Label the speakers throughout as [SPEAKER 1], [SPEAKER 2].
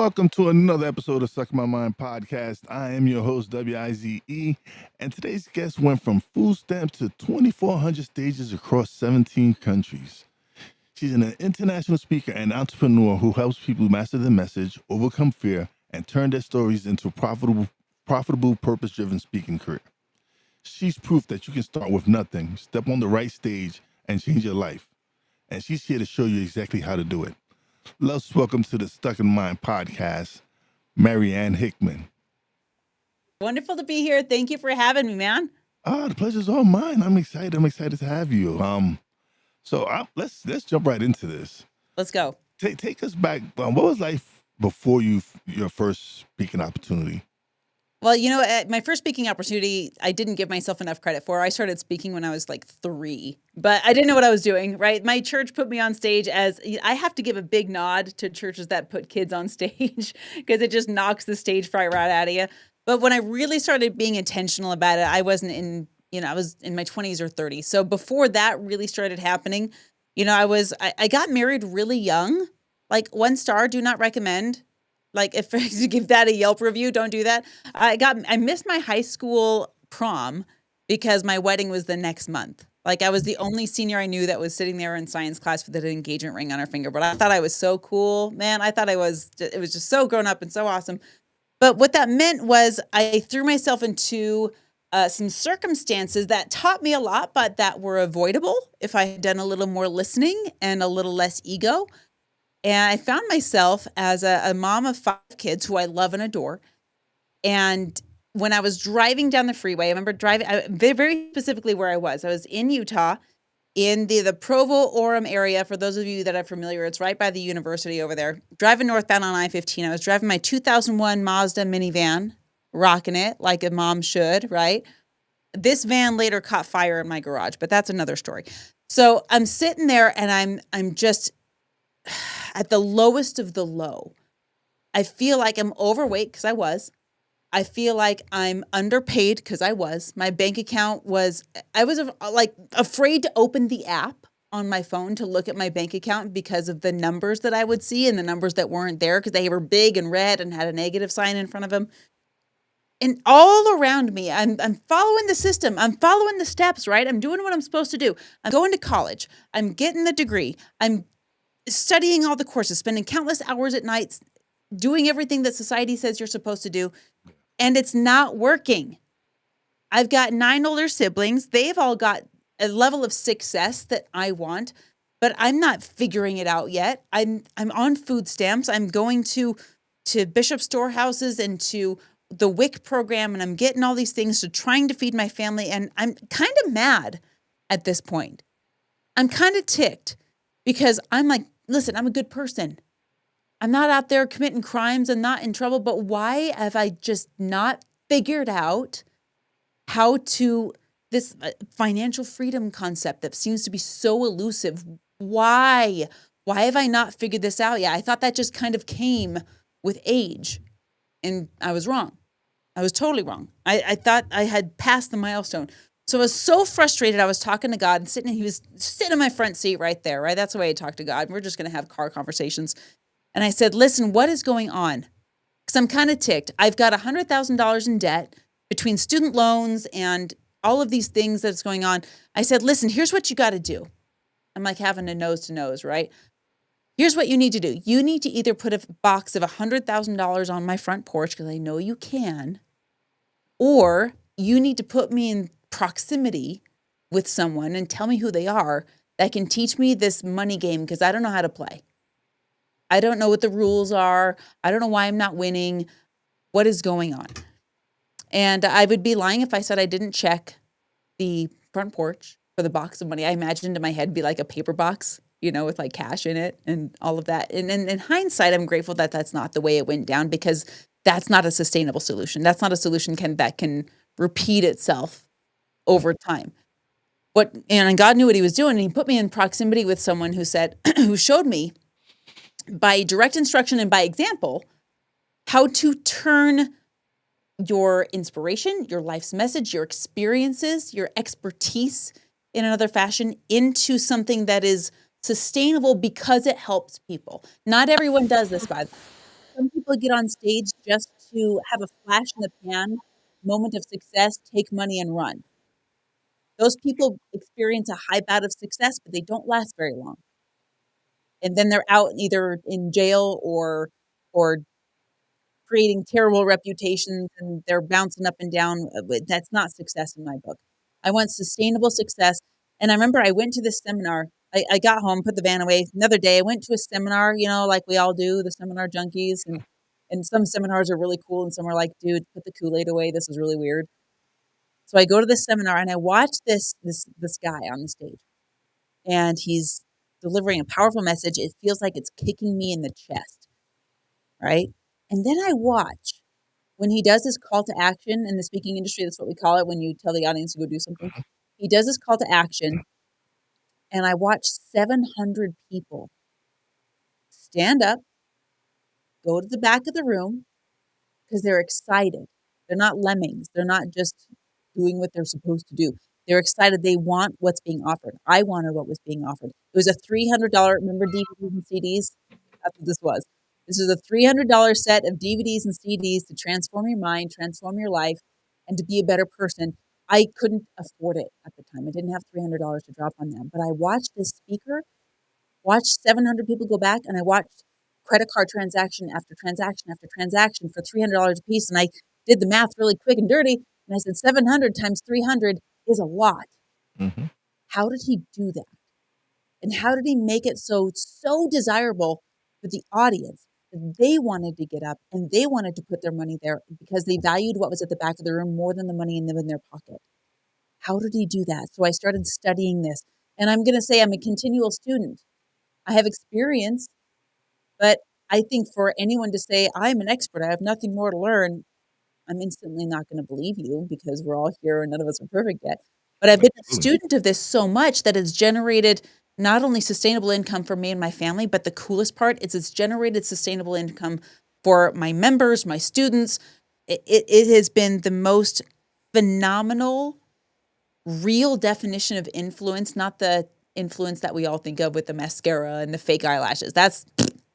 [SPEAKER 1] welcome to another episode of Suck My Mind podcast. I am your host, Wize, and today's guest went from food stamps to 2,400 stages across 17 countries. She's an international speaker and entrepreneur who helps people master their message, overcome fear, and turn their stories into profitable, purpose-driven speaking career. She's proof that you can start with nothing, step on the right stage, and change your life. And she's here to show you exactly how to do it. Let's welcome to the Stuck in Mind podcast, Marianne Hickman.
[SPEAKER 2] Wonderful to be here. Thank you for having me, man.
[SPEAKER 1] The pleasure's all mine. I'm excited. I'm excited to have you. Let's jump right into this.
[SPEAKER 2] Let's go.
[SPEAKER 1] Take us back. What was life before your first speaking opportunity?
[SPEAKER 2] Well, my first speaking opportunity, I didn't give myself enough credit for. I started speaking when I was like 3, but I didn't know what I was doing, right? My church put me on stage I have to give a big nod to churches that put kids on stage because it just knocks the stage fright right out of you. But when I really started being intentional about it, I wasn't I was in my 20s or 30s. So before that really started happening, I got married really young, like 1 star, do not recommend. Like if you give that a Yelp review, don't do that. I missed my high school prom because my wedding was the next month. Like I was the only senior I knew that was sitting there in science class with an engagement ring on her finger. But I thought I was so cool, man. I thought it was just so grown up and so awesome. But what that meant was I threw myself into some circumstances that taught me a lot, but that were avoidable if I had done a little more listening and a little less ego. And I found myself as a mom of 5 kids who I love and adore. And when I was driving down the freeway, I remember driving very specifically where I was. I was in Utah in the Provo-Orem area. For those of you that are familiar, it's right by the university over there. Driving northbound on I-15. I was driving my 2001 Mazda minivan, rocking it like a mom should, right? This van later caught fire in my garage, but that's another story. So I'm sitting there and I'm just at the lowest of the low. I feel like I'm overweight because I was. I feel like I'm underpaid because I was. My bank account I was like afraid to open the app on my phone to look at my bank account because of the numbers that I would see and the numbers that weren't there because they were big and red and had a negative sign in front of them. And all around me, I'm following the system. I'm following the steps, right? I'm doing what I'm supposed to do. I'm going to college. I'm getting the degree. I'm studying all the courses, spending countless hours at night, doing everything that society says you're supposed to do, and it's not working. I've got 9 older siblings. They've all got a level of success that I want, but I'm not figuring it out yet. I'm on food stamps. I'm going to Bishop storehouses and to the WIC program, and I'm getting all these things to trying to feed my family, and I'm kind of mad at this point. I'm kind of ticked. Because I'm like, listen, I'm a good person. I'm not out there committing crimes and not in trouble, but why have I just not figured out how to, this financial freedom concept that seems to be so elusive? Why? Why have I not figured this out yet? I thought that just kind of came with age, and I was wrong. I was totally wrong. I thought I had passed the milestone. So I was so frustrated. I was talking to God and he was sitting in my front seat right there, right? That's the way I talk to God. We're just going to have car conversations. And I said, listen, what is going on? Because I'm kind of ticked. I've got $100,000 in debt between student loans and all of these things that's going on. I said, listen, here's what you got to do. I'm like having a nose to nose, right? Here's what you need to do. You need to either put a box of $100,000 on my front porch because I know you can, or you need to put me in proximity with someone and tell me who they are that can teach me this money game because I don't know how to play. I don't know what the rules are. I don't know why I'm not winning. What is going on? And I would be lying if I said I didn't check the front porch for the box of money. I imagined in my head be like a paper box, with like cash in it and all of that. And in hindsight, I'm grateful that that's not the way it went down because that's not a sustainable solution. That's not a solution that can repeat itself over time. And God knew what he was doing. And he put me in proximity with someone who showed me by direct instruction and by example, how to turn your inspiration, your life's message, your experiences, your expertise in another fashion into something that is sustainable because it helps people. Not everyone does this, by the way. Some people get on stage just to have a flash in the pan moment of success, take money and run. Those people experience a high bout of success, but they don't last very long. And then they're out either in jail or creating terrible reputations, and they're bouncing up and down. That's not success in my book. I want sustainable success. And I remember I went to this seminar. I got home, put the van away. Another day, I went to a seminar, like we all do, the seminar junkies. And some seminars are really cool, and some are like, dude, put the Kool-Aid away. This is really weird. So I go to this seminar, and I watch this guy on the stage, and he's delivering a powerful message. It feels like it's kicking me in the chest, right? And then I watch when he does his call to action in the speaking industry. That's what we call it when you tell the audience to go do something. He does his call to action, and I watch 700 people stand up, go to the back of the room because they're excited. They're not lemmings. They're not just doing what they're supposed to do. They're excited. They want what's being offered. I wanted what was being offered. It was a $300, remember DVDs and CDs? That's what this was. This is a $300 set of DVDs and CDs to transform your mind, transform your life, and to be a better person. I couldn't afford it at the time. I didn't have $300 to drop on them. But I watched this speaker, watched 700 people go back, and I watched credit card transaction after transaction after transaction for $300 a piece. And I did the math really quick and dirty. And I said, 700 times 300 is a lot.
[SPEAKER 1] Mm-hmm.
[SPEAKER 2] How did he do that? And how did he make it so desirable for the audience that they wanted to get up and they wanted to put their money there because they valued what was at the back of the room more than the money in their pocket? How did he do that? So I started studying this. And I'm going to say I'm a continual student. I have experience, but I think for anyone to say, I'm an expert, I have nothing more to learn, I'm instantly not going to believe you because we're all here and none of us are perfect yet. But I've been a student of this so much that it's generated not only sustainable income for me and my family, but the coolest part is it's generated sustainable income for my members, my students. It has been the most phenomenal, real definition of influence, not the influence that we all think of with the mascara and the fake eyelashes.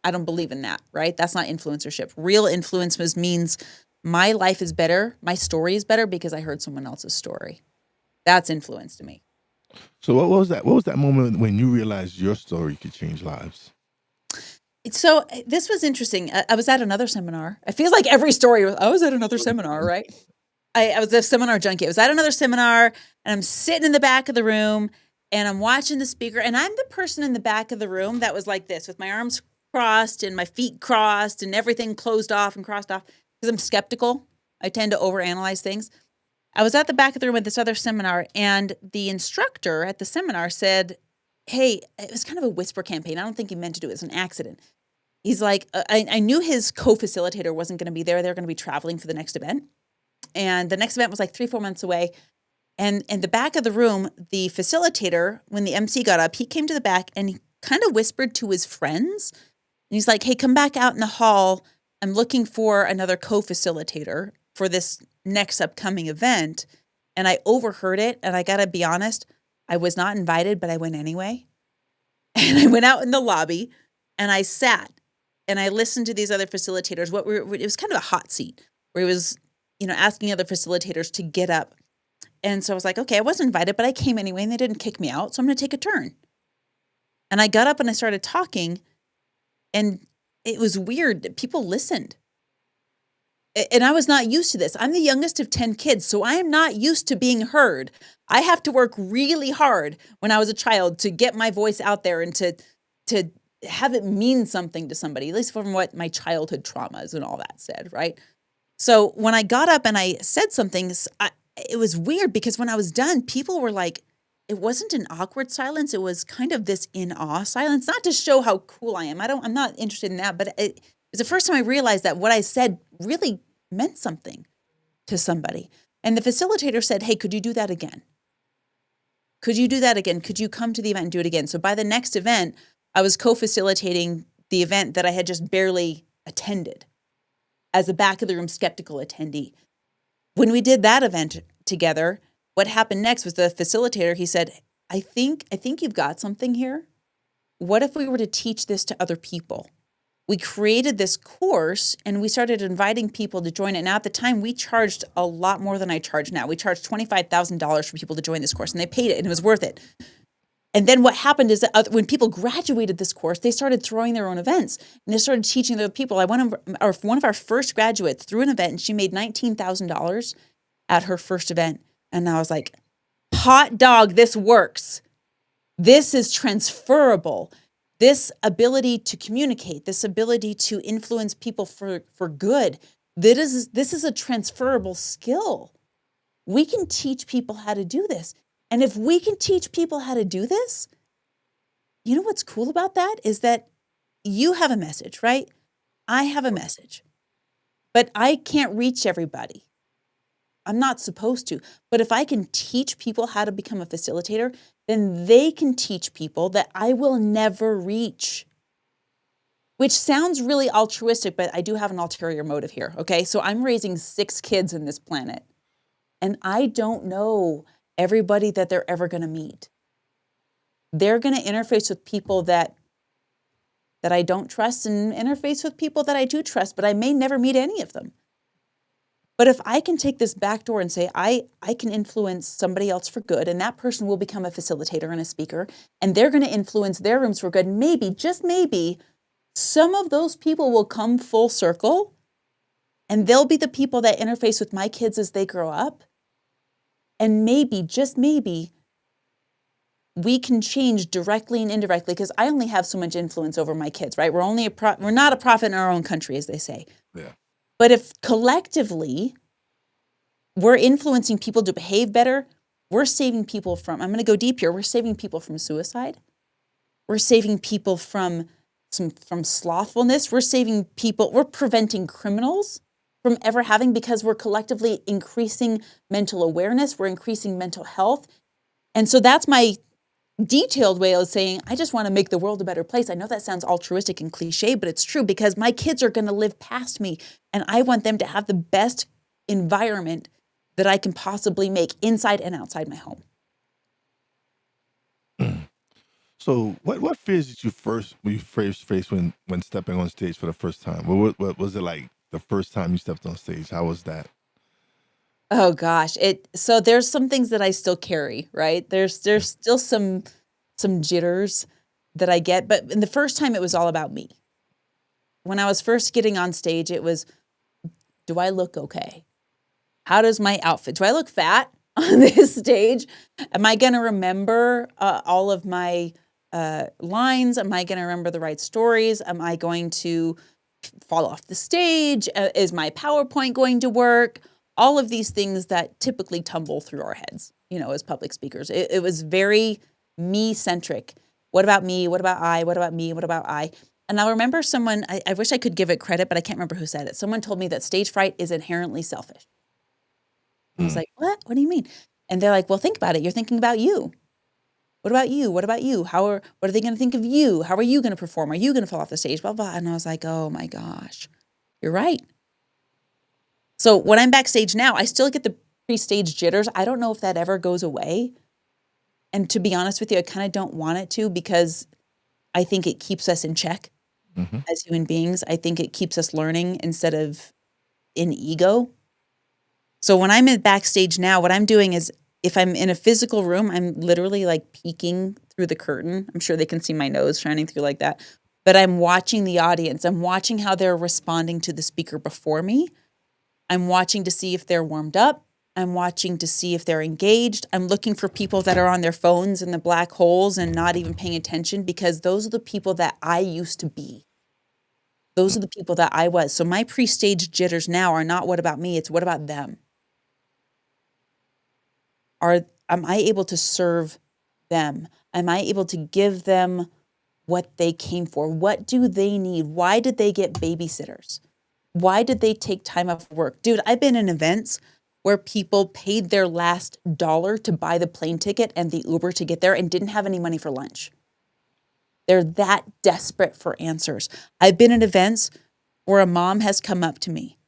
[SPEAKER 2] I don't believe in that, right? That's not influencership. Real influence means my life is better, my story is better because I heard someone else's story. That's influence to me.
[SPEAKER 1] So what was that? What was that moment when you realized your story could change lives?
[SPEAKER 2] So this was interesting. I was at another seminar. I feel like every story I was at another seminar, right? I was a seminar junkie. I was at another seminar and I'm sitting in the back of the room and I'm watching the speaker, and I'm the person in the back of the room that was like this with my arms crossed and my feet crossed and everything closed off and crossed off because I'm skeptical. I tend to overanalyze things. I was at the back of the room at this other seminar, and the instructor at the seminar said, hey, it was kind of a whisper campaign. I don't think he meant to do it. It was an accident. He's like, I knew his co-facilitator wasn't going to be there. They're going to be traveling for the next event. And the next event was like 3-4 months away. And in the back of the room, the facilitator, when the MC got up, he came to the back and he kind of whispered to his friends. And he's like, hey, come back out in the hall. I'm looking for another co-facilitator for this next upcoming event. And I overheard it. And I got to be honest, I was not invited, but I went anyway. And I went out in the lobby and I sat and I listened to these other facilitators. It was kind of a hot seat where he was, asking other facilitators to get up. And so I was like, okay, I wasn't invited, but I came anyway and they didn't kick me out. So I'm going to take a turn. And I got up and I started talking, and it was weird. People listened. And I was not used to this. I'm the youngest of 10 kids, so I am not used to being heard. I have to work really hard when I was a child to get my voice out there and to have it mean something to somebody, at least from what my childhood traumas and all that said, right? So when I got up and I said something, it was weird because when I was done, people were like, it wasn't an awkward silence. It was kind of this in awe silence, not to show how cool I am. I'm not interested in that, but it was the first time I realized that what I said really meant something to somebody. And the facilitator said, hey, could you do that again? Could you do that again? Could you come to the event and do it again? So by the next event, I was co-facilitating the event that I had just barely attended as a back of the room skeptical attendee. When we did that event together, what happened next was the facilitator, he said, I think you've got something here. What if we were to teach this to other people? we created this course and we started inviting people to join it. Now, at the time, we charged a lot more than I charge now. We charged $25,000 for people to join this course, and they paid it, and it was worth it. And then what happened is that when people graduated this course, they started throwing their own events, and they started teaching other people. One of our first graduates threw an event, and she made $19,000 at her first event. And I was like, hot dog, this works. This is transferable. This ability to communicate, this ability to influence people for good, this is a transferable skill. We can teach people how to do this. And if we can teach people how to do this, you know what's cool about that is that you have a message, right? I have a message, but I can't reach everybody. I'm not supposed to. But if I can teach people how to become a facilitator, then they can teach people that I will never reach. Which sounds really altruistic, but I do have an ulterior motive here, okay? So I'm raising 6 kids in this planet, and I don't know everybody that they're ever going to meet. They're going to interface with people that I don't trust and interface with people that I do trust, but I may never meet any of them. But if I can take this back door and say, I can influence somebody else for good, and that person will become a facilitator and a speaker, and they're going to influence their rooms for good, maybe, just maybe, some of those people will come full circle, and they'll be the people that interface with my kids as they grow up. And maybe, just maybe, we can change directly and indirectly, because I only have so much influence over my kids, right? We're not a prophet in our own country, as they say.
[SPEAKER 1] Yeah.
[SPEAKER 2] But if collectively we're influencing people to behave better, we're saving people from, I'm going to go deep here, we're saving people from suicide. We're saving people from slothfulness. We're preventing criminals from ever having, because we're collectively increasing mental awareness, we're increasing mental health. And so that's my detailed way of saying, I just want to make the world a better place. I know that sounds altruistic and cliche, but it's true, because my kids are going to live past me, and I want them to have the best environment that I can possibly make inside and outside my home.
[SPEAKER 1] So, what fears did you first face when stepping on stage for the first time? What was it like the first time you stepped on stage? How was that?
[SPEAKER 2] Oh gosh, so there's some things that I still carry, right? There's still some jitters that I get, but in the first time it was all about me. When I was first getting on stage, it was, do I look okay? How does my outfit? Do I look fat on this stage? Am I going to remember all of my lines? Am I going to remember the right stories? Am I going to fall off the stage? Is my PowerPoint going to work? All of these things that typically tumble through our heads, as public speakers. It was very me-centric. What about me? What about I? What about me? What about I? And I remember someone, I wish I could give it credit, but I can't remember who said it. Someone told me that stage fright is inherently selfish. I was like, what? What do you mean? And they're like, well, think about it. You're thinking about you. What about you? What about you? What are they going to think of you? How are you going to perform? Are you going to fall off the stage? Blah, blah. And I was like, oh my gosh, you're right. So when I'm backstage now, I still get the pre-stage jitters. I don't know if that ever goes away. And to be honest with you, I kind of don't want it to, because I think it keeps us in check as human beings. I think it keeps us learning instead of in ego. So when I'm in backstage now, what I'm doing is, if I'm in a physical room, I'm literally like peeking through the curtain. I'm sure they can see my nose shining through like that. But I'm watching the audience. I'm watching how they're responding to the speaker before me. I'm watching to see if they're warmed up. I'm watching to see if they're engaged. I'm looking for people that are on their phones in the black holes and not even paying attention, because those are the people that I used to be. Those are the people that I was. So my pre-stage jitters now are not what about me, it's what about them. Am I able to serve them? Am I able to give them what they came for? What do they need? Why did they get babysitters? Why did they take time off work? Dude, I've been in events where people paid their last dollar to buy the plane ticket and the Uber to get there and didn't have any money for lunch. They're that desperate for answers. I've been in events where a mom has come up to me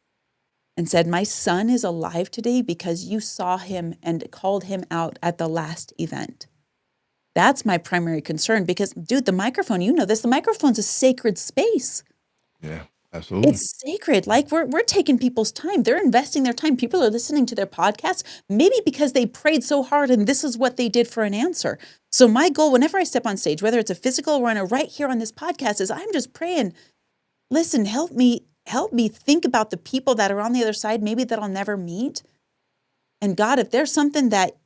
[SPEAKER 2] and said, my son is alive today because you saw him and called him out at the last event. That's my primary concern, because, dude, the microphone, you know this, the microphone's a sacred space.
[SPEAKER 1] Yeah, absolutely.
[SPEAKER 2] It's sacred. Like we're taking people's time. They're investing their time. People are listening to their podcast, maybe because they prayed so hard and this is what they did for an answer. So my goal whenever I step on stage, whether it's a physical run or right here on this podcast, is I'm just praying, listen, help me think about the people that are on the other side, maybe that I'll never meet. And God, if there's something that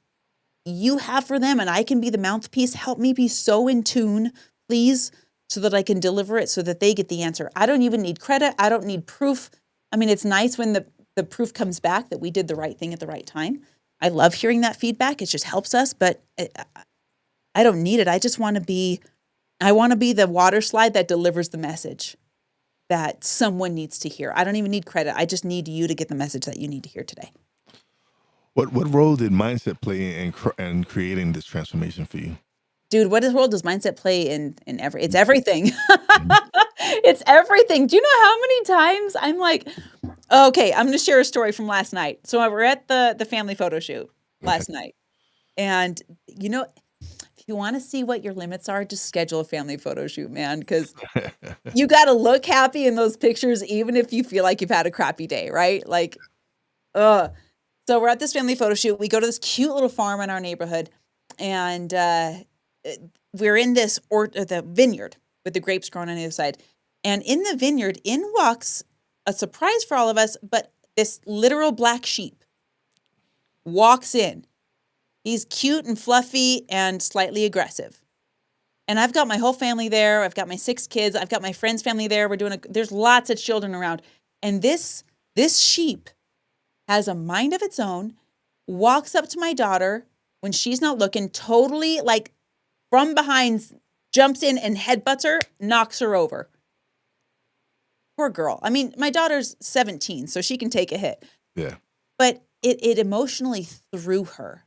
[SPEAKER 2] you have for them and I can be the mouthpiece, help me be so in tune, please, so that I can deliver it so that they get the answer. I don't even need credit. I don't need proof. I mean, it's nice when the proof comes back that we did the right thing at the right time. I love hearing that feedback. It just helps us, but I don't need it. I want to be the water slide that delivers the message that someone needs to hear. I don't even need credit. I just need you to get the message that you need to hear today.
[SPEAKER 1] What role did mindset play in creating this transformation for you?
[SPEAKER 2] Dude, what role does mindset play in it's everything.
[SPEAKER 1] Mhm.
[SPEAKER 2] It's everything. Do you know how many times I'm like, okay, I'm going to share a story from last night. So we're at the family photo shoot
[SPEAKER 1] Okay.
[SPEAKER 2] last night. And if you want to see what your limits are, just schedule a family photo shoot, man, because you got to look happy in those pictures, even if you feel like you've had a crappy day, right? Like, ugh. So we're at this family photo shoot. We go to this cute little farm in our neighborhood, and we're in the vineyard with the grapes growing on the other side. And in the vineyard, in walks a surprise for all of us, but this literal black sheep walks in. He's cute and fluffy and slightly aggressive. And I've got my whole family there. I've got my 6 kids. I've got my friend's family there. There's lots of children around. And this sheep has a mind of its own, walks up to my daughter when she's not looking, totally like from behind, jumps in and headbutts her, knocks her over. Poor girl. I mean, my daughter's 17, so she can take a hit.
[SPEAKER 1] Yeah.
[SPEAKER 2] But it emotionally threw her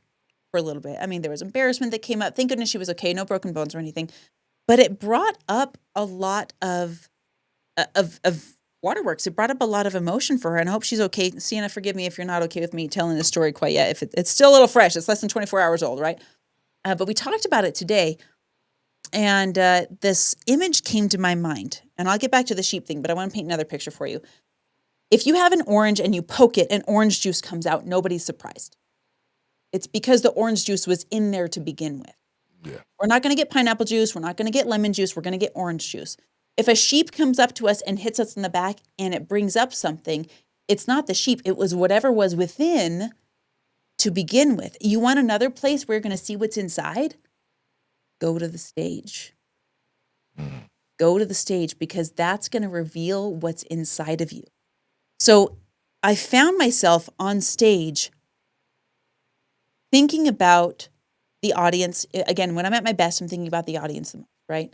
[SPEAKER 2] for a little bit. I mean, there was embarrassment that came up. Thank goodness she was okay, no broken bones or anything. But it brought up a lot of waterworks. It brought up a lot of emotion for her, and I hope she's okay. Sienna, forgive me if you're not okay with me telling this story quite yet. If it's still a little fresh, it's less than 24 hours old, right? But we talked about it today, and this image came to my mind. And I'll get back to the sheep thing, but I want to paint another picture for you. If you have an orange and you poke it and orange juice comes out, nobody's surprised. It's because the orange juice was in there to begin with.
[SPEAKER 1] Yeah.
[SPEAKER 2] We're not going to get pineapple juice. We're not going to get lemon juice. We're going to get orange juice. If a sheep comes up to us and hits us in the back and it brings up something, it's not the sheep. It was whatever was within to begin with. You want another place where you're going to see what's inside? Go to the stage.
[SPEAKER 1] Mhm.
[SPEAKER 2] Go to the stage, because that's going to reveal what's inside of you. So I found myself on stage thinking about the audience. Again, when I'm at my best, I'm thinking about the audience the most, right?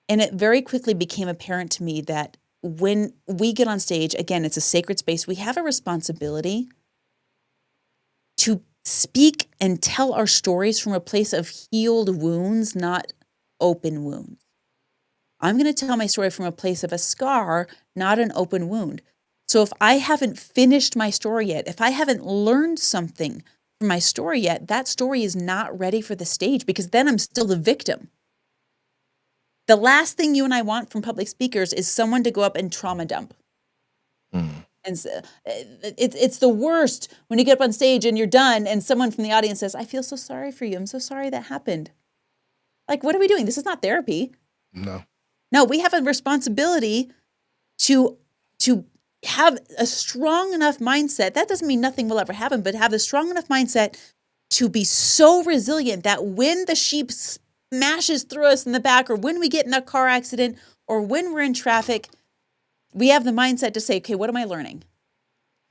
[SPEAKER 2] And it very quickly became apparent to me that when we get on stage, again, it's a sacred space. We have a responsibility to speak and tell our stories from a place of healed wounds, not open wounds. I'm going to tell my story from a place of a scar, not an open wound. So if I haven't finished my story yet, if I haven't learned something from my story yet, that story is not ready for the stage, because then I'm still the victim. The last thing you and I want from public speakers is someone to go up and trauma dump.
[SPEAKER 1] Mhm.
[SPEAKER 2] And it's the worst when you get up on stage and you're done and someone from the audience says, I feel so sorry for you. I'm so sorry that happened. Like, what are we doing? This is not therapy.
[SPEAKER 1] No.
[SPEAKER 2] No, we have a responsibility to have a strong enough mindset. That doesn't mean nothing will ever happen, but have a strong enough mindset to be so resilient that when the sheep smashes through us in the back, or when we get in a car accident, or when we're in traffic, we have the mindset to say, okay, what am I learning?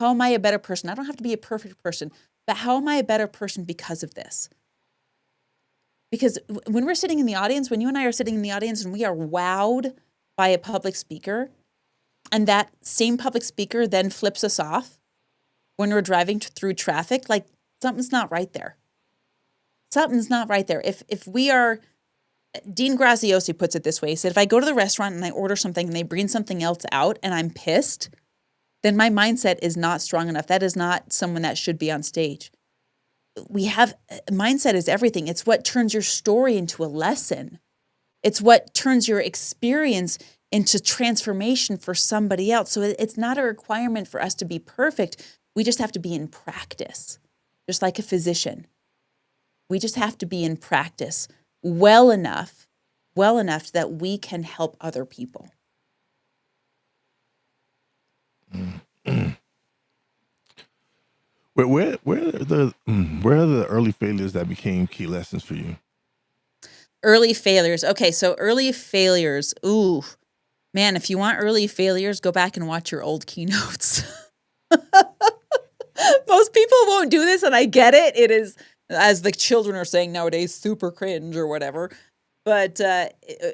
[SPEAKER 2] How am I a better person? I don't have to be a perfect person, but how am I a better person because of this? Because when we're sitting in the audience, when you and I are sitting in the audience and we are wowed by a public speaker, and that same public speaker then flips us off when we're driving through traffic, like, something's not right there. Something's not right there. If we are, Dean Graziosi puts it this way, he said, if I go to the restaurant and I order something and they bring something else out and I'm pissed, then my mindset is not strong enough. That is not someone that should be on stage. Mindset is everything. It's what turns your story into a lesson. It's what turns your experience into transformation for somebody else. So it's not a requirement for us to be perfect. We just have to be in practice, just like a physician. We just have to be in practice well enough that we can help other people.
[SPEAKER 1] Where are the early failures that became key lessons for you?
[SPEAKER 2] Early failures. Okay, so early failures. Ooh, man, if you want early failures, go back and watch your old keynotes. Most people won't do this, and I get it. It is, as the children are saying nowadays, super cringe or whatever. But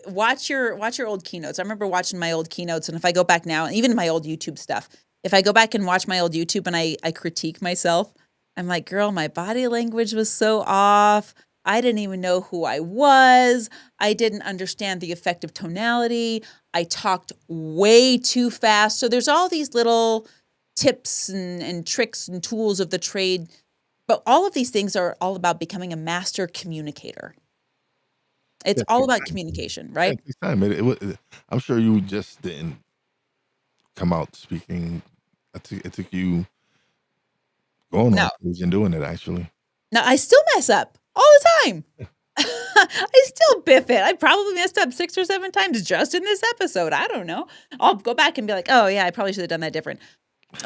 [SPEAKER 2] watch your old keynotes. I remember watching my old keynotes, and if I go back now, and even my old YouTube stuff, if I go back and watch my old YouTube and I critique myself, I'm like, girl, my body language was so off. I didn't even know who I was. I didn't understand the effect of tonality. I talked way too fast. So there's all these little tips and tricks and tools of the trade. But all of these things are all about becoming a master communicator. It's
[SPEAKER 1] Yeah, it
[SPEAKER 2] all
[SPEAKER 1] takes
[SPEAKER 2] about
[SPEAKER 1] time.
[SPEAKER 2] communication,
[SPEAKER 1] Yeah,
[SPEAKER 2] right?
[SPEAKER 1] it takes time. I'm sure you just didn't come out speaking. It took you going
[SPEAKER 2] No,
[SPEAKER 1] on stage and doing it, actually.
[SPEAKER 2] no, I still mess up all the time. I still biff it. I probably messed up 6 or 7 times just in this episode. I don't know. I'll go back and be like, oh yeah, I probably should have done that different.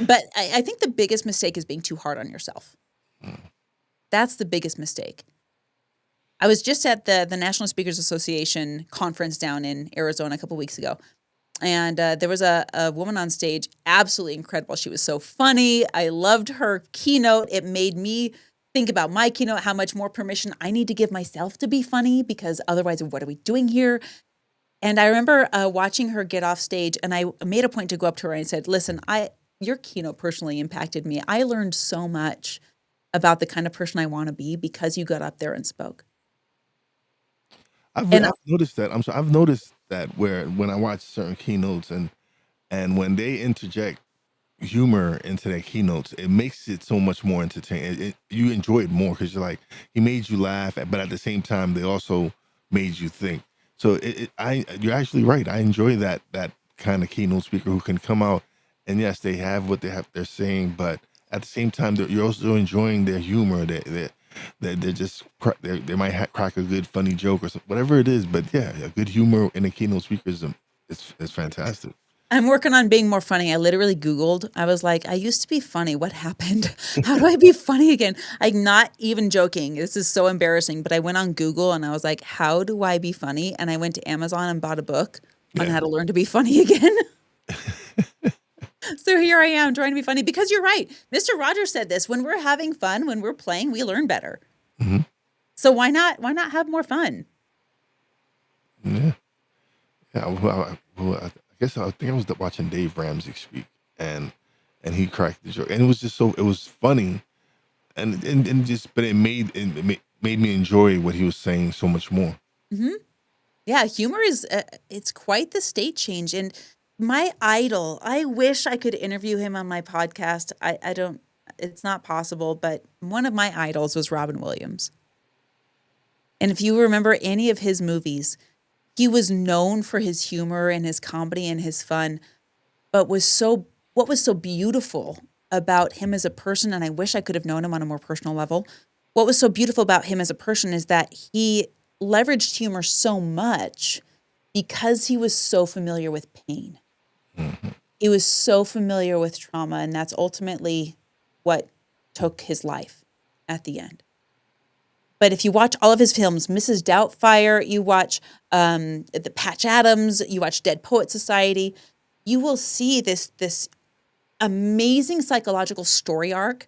[SPEAKER 2] But I think the biggest mistake is being too hard on yourself. That's the biggest mistake. I was just at the National Speakers Association conference down in Arizona a couple weeks ago. And there was a woman on stage, absolutely incredible. She was so funny. I loved her keynote. It made me think about my keynote, how much more permission I need to give myself to be funny, because otherwise, what are we doing here? And I remember watching her get off stage, and I made a point to go up to her and I said, listen, your keynote personally impacted me. I learned so much about the kind of person I want to be because you got up there and spoke. And
[SPEAKER 1] I've noticed that. I've noticed that where when I watch certain keynotes and when they interject humor into their keynotes, it makes it so much more entertaining. You enjoy it more because you're like, he made you laugh, but at the same time, they also made you think. So you're actually right. I enjoy that kind of keynote speaker who can come out and yes, they have what they're saying, but at the same time, you're also enjoying their humor. They're just they might crack a good funny joke or something, whatever it is. But yeah, a good humor in a keynote speaker is fantastic.
[SPEAKER 2] I'm working on being more funny. I literally Googled. I was like, I used to be funny. What happened? How do I be funny again? Like, not even joking. This is so embarrassing. But I went on Google and I was like, how do I be funny? And I went to Amazon and bought a book on
[SPEAKER 1] Yeah.
[SPEAKER 2] how to learn to be funny again. So here I am trying to be funny because you're right. Mr. Rogers said this, when we're having fun, when we're playing, we learn better.
[SPEAKER 1] Mhm.
[SPEAKER 2] So why not have more fun?
[SPEAKER 1] Yeah. Yeah. I guess I think I was watching Dave Ramsey speak, and he cracked the joke, and it was just it was funny, and just, but it made me enjoy what he was saying so much more.
[SPEAKER 2] Hmm. Yeah, humor is it's quite the state change. And my idol, I wish I could interview him on my podcast. I don't, it's not possible, but one of my idols was Robin Williams. And if you remember any of his movies, he was known for his humor and his comedy and his fun, but what was so beautiful about him as a person, and I wish I could have known him on a more personal level. What was so beautiful about him as a person is that he leveraged humor so much because he was so familiar with pain.
[SPEAKER 1] Mhm.
[SPEAKER 2] He was so familiar with trauma, and that's ultimately what took his life at the end. But if you watch all of his films, Mrs. Doubtfire, you watch the Patch Adams, you watch Dead Poet Society, you will see this amazing psychological story arc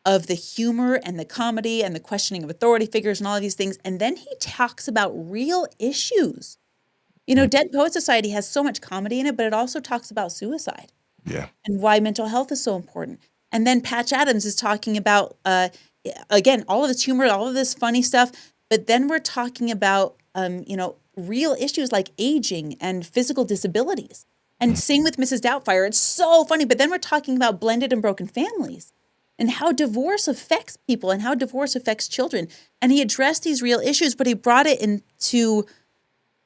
[SPEAKER 2] of the humor and the comedy and the questioning of authority figures and all of these things. And then he talks about real issues. You know,
[SPEAKER 1] Mm.
[SPEAKER 2] Dead Poet Society has so much comedy in it, but it also talks about suicide
[SPEAKER 1] Yeah.
[SPEAKER 2] and why mental health is so important. And then Patch Adams is talking about, again, all of this humor, all of this funny stuff. But then we're talking about, real issues like aging and physical disabilities. And
[SPEAKER 1] Mm.
[SPEAKER 2] same with Mrs. Doubtfire. It's so funny. But then we're talking about blended and broken families and how divorce affects people and how divorce affects children. And he addressed these real issues, but he brought it into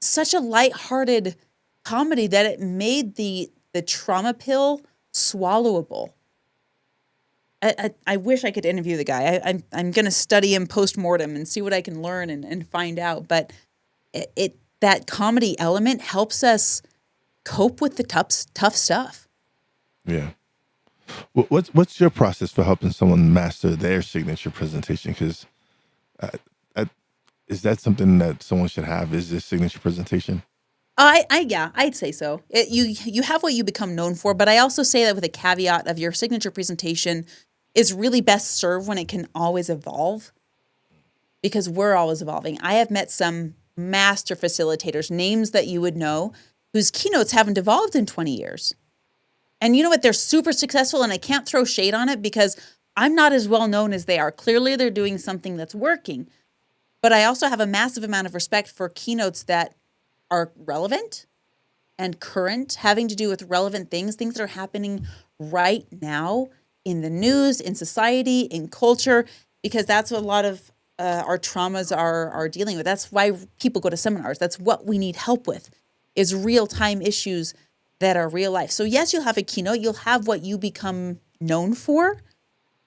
[SPEAKER 2] such a lighthearted comedy that it made the trauma pill swallowable. I wish I could interview the guy. I'm going to study him post-mortem and see what I can learn and find out. But that comedy element helps us cope with the tough stuff.
[SPEAKER 1] Yeah. What's your process for helping someone master their signature presentation? Because is that something that someone should have? Is this signature presentation?
[SPEAKER 2] Yeah, I'd say so. You have what you become known for, but I also say that with a caveat of your signature presentation is really best served when it can always evolve, because we're always evolving. I have met some master facilitators, names that you would know, whose keynotes haven't evolved in 20 years. And you know what? They're super successful, and I can't throw shade on it because I'm not as well known as they are. Clearly, they're doing something that's working. But I also have a massive amount of respect for keynotes that are relevant and current, having to do with relevant things that are happening right now in the news, in society, in culture, because that's what a lot of our traumas are dealing with. That's why people go to seminars. That's what we need help with, is real-time issues that are real life. So yes, you'll have a keynote. You'll have what you become known for.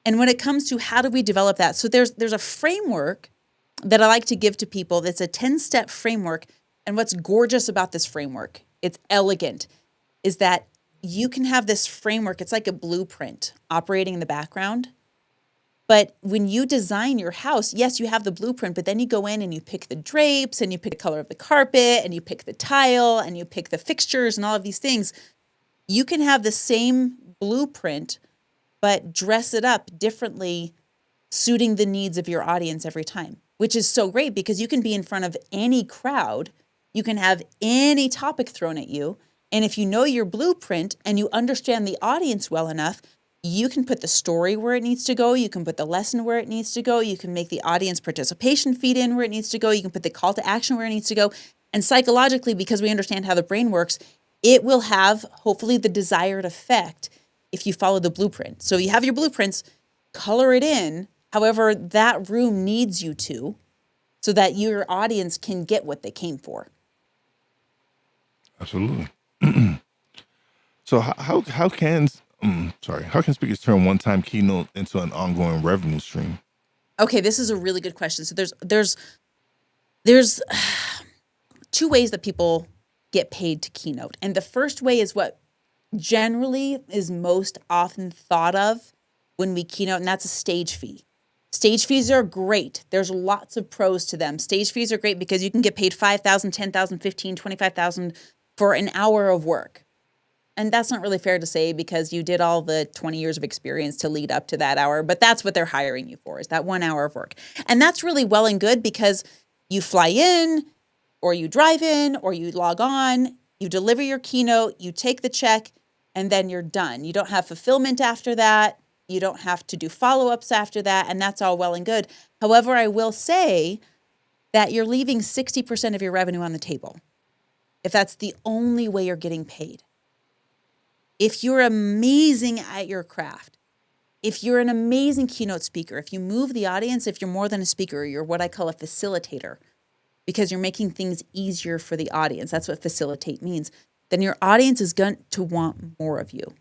[SPEAKER 2] And when it comes to how do we develop that, so there's a framework that I like to give to people. That's a 10-step framework. And what's gorgeous about this framework, it's elegant, is that you can have this framework. It's like a blueprint operating in the background. But when you design your house, yes, you have the blueprint, but then you go in and you pick the drapes and you pick the color of the carpet and you pick the tile and you pick the fixtures and all of these things. You can have the same blueprint, but dress it up differently, suiting the needs of your audience every time, which is so great because you can be in front of any crowd. You can have any topic thrown at you. And if you know your blueprint and you understand the audience well enough, you can put the story where it needs to go. You can put the lesson where it needs to go. You can make the audience participation feed in where it needs to go. You can put the call to action where it needs to go. And psychologically, because we understand how the brain works, it will have hopefully the desired effect if you follow the blueprint. So you have your blueprints, color it in however that room needs you to, so that your audience can get what they came for.
[SPEAKER 1] Absolutely. So how can speakers turn one-time keynote into an ongoing revenue stream?
[SPEAKER 2] Okay, this is a really good question. So there's two ways that people get paid to keynote. And the first way is what generally is most often thought of when we keynote, and that's a stage fee. Stage fees are great. There's lots of pros to them. Stage fees are great because you can get paid $5,000, $10,000, $15,000, $25,000 for an hour of work. And that's not really fair to say because you did all the 20 years of experience to lead up to that hour, but that's what they're hiring you for, is that 1 hour of work. And that's really well and good because you fly in or you drive in or you log on, you deliver your keynote, you take the check, and then you're done. You don't have fulfillment after that. You don't have to do follow-ups after that, and that's all well and good. However, I will say that you're leaving 60% of your revenue on the table if that's the only way you're getting paid. If you're amazing at your craft, if you're an amazing keynote speaker, if you move the audience, if you're more than a speaker, you're what I call a facilitator because you're making things easier for the audience. That's what facilitate means. Then your audience is going to want more of you.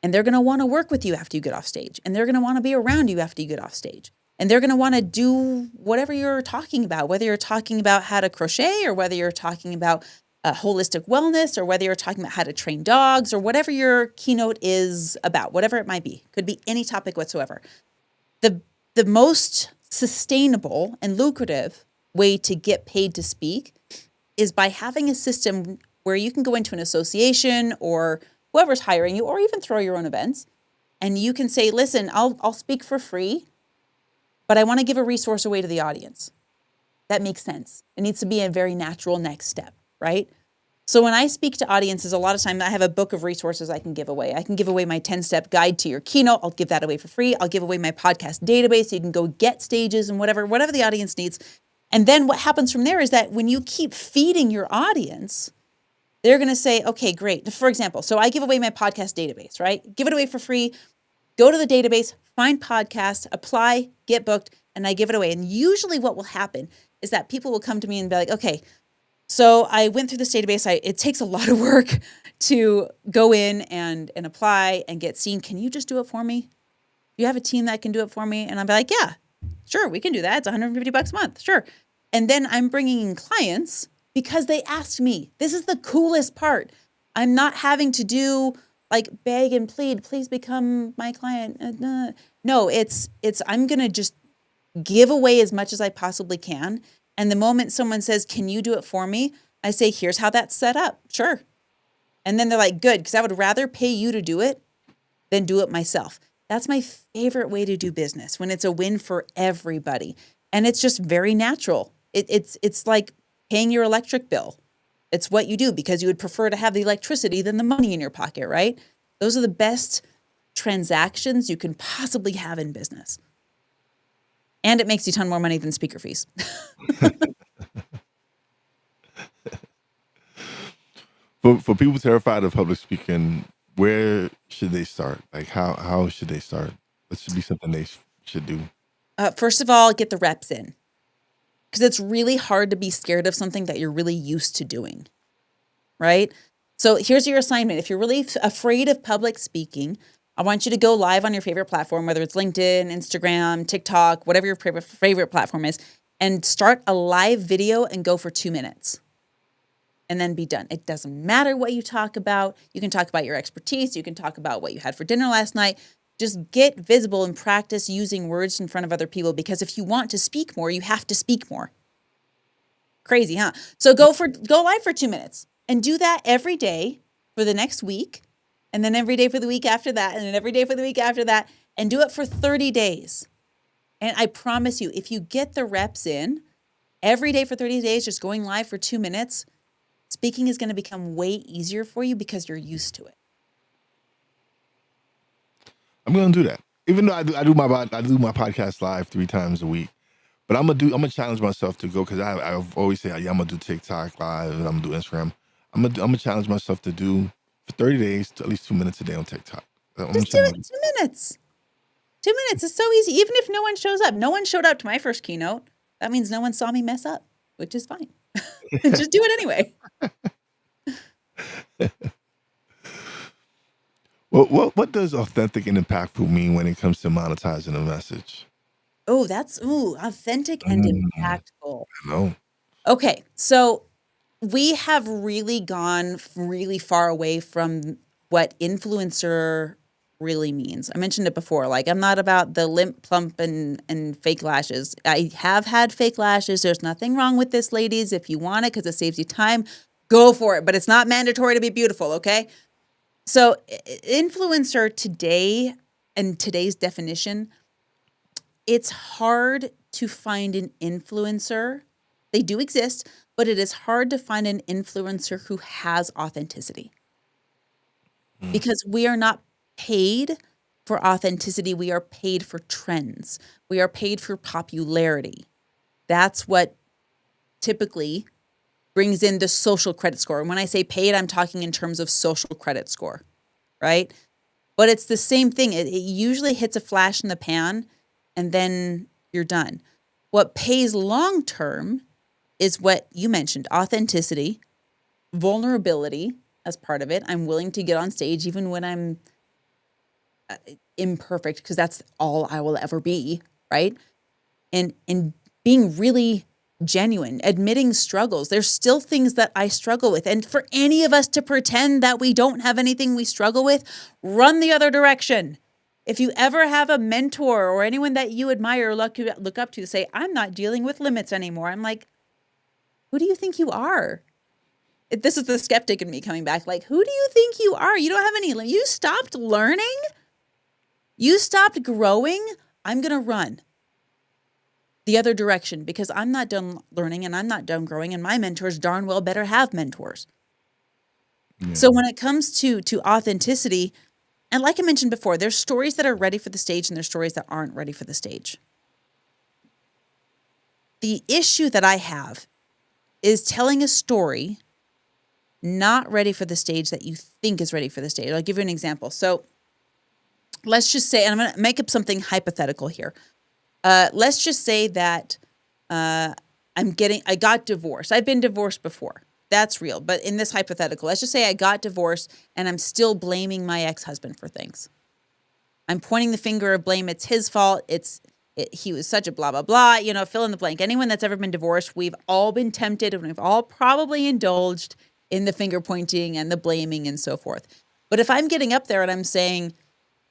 [SPEAKER 2] And they're going to want to work with you after you get off stage. And they're going to want to be around you after you get off stage. And they're going to want to do whatever you're talking about, whether you're talking about how to crochet or whether you're talking about holistic wellness or whether you're talking about how to train dogs or whatever your keynote is about, whatever it might be. Could be any topic whatsoever. The most sustainable and lucrative way to get paid to speak is by having a system where you can go into an association or whoever's hiring you or even throw your own events and you can say, listen, I'll speak for free, but I want to give a resource away to the audience. That makes sense. It needs to be a very natural next step. Right? So when I speak to audiences, a lot of times I have a book of resources I can give away. I can give away my 10-step guide to your keynote. I'll give that away for free. I'll give away my podcast database so you can go get stages and whatever the audience needs. And then what happens from there is that when you keep feeding your audience, they're going to say, okay, great. For example, so I give away my podcast database, right? Give it away for free. Go to the database, find podcasts, apply, get booked, and I give it away. And usually what will happen is that people will come to me and be like, okay, So I went through this database. It takes a lot of work to go in and apply and get seen. Can you just do it for me? You have a team that can do it for me? And I'm like, yeah, sure, we can do that. It's $150 a month. Sure. And then I'm bringing in clients because they asked me. This is the coolest part. I'm not having to do like beg and plead, please become my client. No, it's I'm going to just give away as much as I possibly can. And the moment someone says, can you do it for me? I say, here's how that's set up. Sure. And then they're like, good, because I would rather pay you to do it than do it myself. That's my favorite way to do business, when it's a win for everybody. And it's just very natural. It's like paying your electric bill. It's what you do because you would prefer to have the electricity than the money in your pocket, right? Those are the best transactions you can possibly have in business. And it makes you a ton more money than speaker fees.
[SPEAKER 1] For people terrified of public speaking, where should they start? Like how should they start? What should be something they should do?
[SPEAKER 2] First of all, get the reps in, because it's really hard to be scared of something that you're really used to doing, right? So here's your assignment. If you're really afraid of public speaking, I want you to go live on your favorite platform, whether it's LinkedIn, Instagram, TikTok, whatever your favorite platform is, and start a live video and go for 2 minutes. And then be done. It doesn't matter what you talk about. You can talk about your expertise. You can talk about what you had for dinner last night. Just get visible and practice using words in front of other people, because if you want to speak more, you have to speak more. Crazy, huh? So go live for 2 minutes and do that every day for the next week, and then every day for the week after that, and then every day for the week after that, and do it for 30 days. And I promise you, if you get the reps in every day for 30 days, just going live for 2 minutes, speaking is going to become way easier for you because you're used to it.
[SPEAKER 1] I'm gonna do that. Even though I do my podcast live 3 times a week, but I'm gonna challenge myself to go, because I've always said, yeah, I'm gonna do TikTok live and I'm gonna do Instagram. I'm gonna challenge myself to do for 30 days to at least 2 minutes a day on TikTok.
[SPEAKER 2] Just do it 2 minutes. 2 minutes is so easy. Even if no one shows up. No one showed up to my first keynote. That means no one saw me mess up, which is fine. Just do it anyway.
[SPEAKER 1] Well, what does authentic and impactful mean when it comes to monetizing a message?
[SPEAKER 2] Oh, that's authentic and impactful.
[SPEAKER 1] I know.
[SPEAKER 2] Okay, so we have really gone really far away from what influencer really means. I mentioned it before. Like, I'm not about the limp, plump, and fake lashes. I have had fake lashes. There's nothing wrong with this, ladies. If you want it because it saves you time, go for it. But it's not mandatory to be beautiful, okay? So influencer today, and today's definition, it's hard to find an influencer. They do exist, but it is hard to find an influencer who has authenticity, because we are not paid for authenticity. We are paid for trends. We are paid for popularity. That's what typically brings in the social credit score. And when I say paid, I'm talking in terms of social credit score, right? But it's the same thing. It usually hits a flash in the pan and then you're done. What pays long term is what you mentioned: authenticity, vulnerability as part of it. I'm willing to get on stage even when I'm imperfect, because that's all I will ever be, right? And being really genuine, admitting struggles. There's still things that I struggle with. And for any of us to pretend that we don't have anything we struggle with, run the other direction. If you ever have a mentor or anyone that you admire or look up to say, I'm not dealing with limits anymore, I'm like, who do you think you are? This is the skeptic in me coming back. Like, who do you think you are? You don't have any limits. You stopped learning? You stopped growing? I'm going to run the other direction, because I'm not done learning and I'm not done growing, and my mentors darn well better have mentors. Yeah. So when it comes to authenticity, and like I mentioned before, there's stories that are ready for the stage and there's stories that aren't ready for the stage. The issue that I have is telling a story not ready for the stage that you think is ready for the stage. I'll give you an example. So let's just say, and I'm going to make up something hypothetical here. Let's just say that I got divorced. I've been divorced before. That's real. But in this hypothetical, let's just say I got divorced and I'm still blaming my ex-husband for things. I'm pointing the finger of blame. It's his fault. He was such a blah, blah, blah, fill in the blank. Anyone that's ever been divorced, we've all been tempted and we've all probably indulged in the finger pointing and the blaming and so forth. But if I'm getting up there and I'm saying,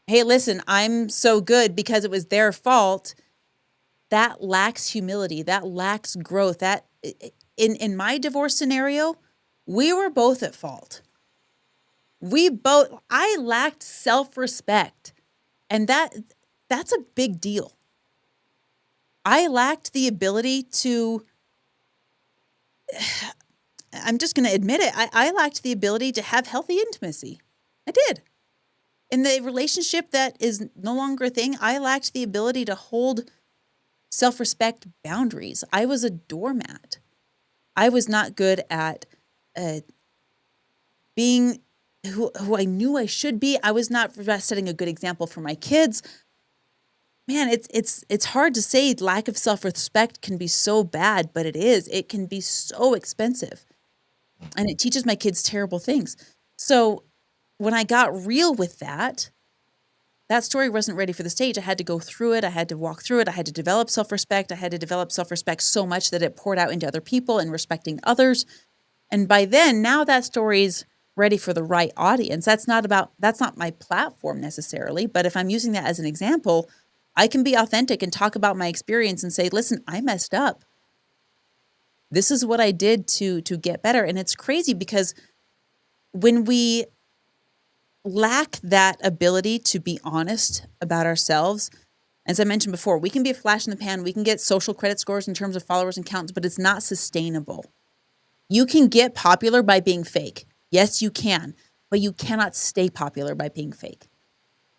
[SPEAKER 2] hey, listen, I'm so good because it was their fault, that lacks humility. That lacks growth. That in my divorce scenario, we were both at fault. I lacked self-respect. And that's a big deal. I lacked the ability to, I'm just going to admit it, I lacked the ability to have healthy intimacy. I did. In the relationship that is no longer a thing, I lacked the ability to hold self-respect boundaries. I was a doormat. I was not good at being who I knew I should be. I was not setting a good example for my kids. Man, it's hard to say lack of self-respect can be so bad, but it is. It can be so expensive. And it teaches my kids terrible things. So when I got real with that story wasn't ready for the stage. I had to go through it. I had to walk through it. I had to develop self-respect. I had to develop self-respect so much that it poured out into other people and respecting others. And by then, now that story's ready for the right audience. That's not my platform necessarily, but if I'm using that as an example, I can be authentic and talk about my experience and say, listen, I messed up. This is what I did to get better. And it's crazy because when we lack that ability to be honest about ourselves, as I mentioned before, we can be a flash in the pan. We can get social credit scores in terms of followers and counts, but it's not sustainable. You can get popular by being fake. Yes, you can, but you cannot stay popular by being fake.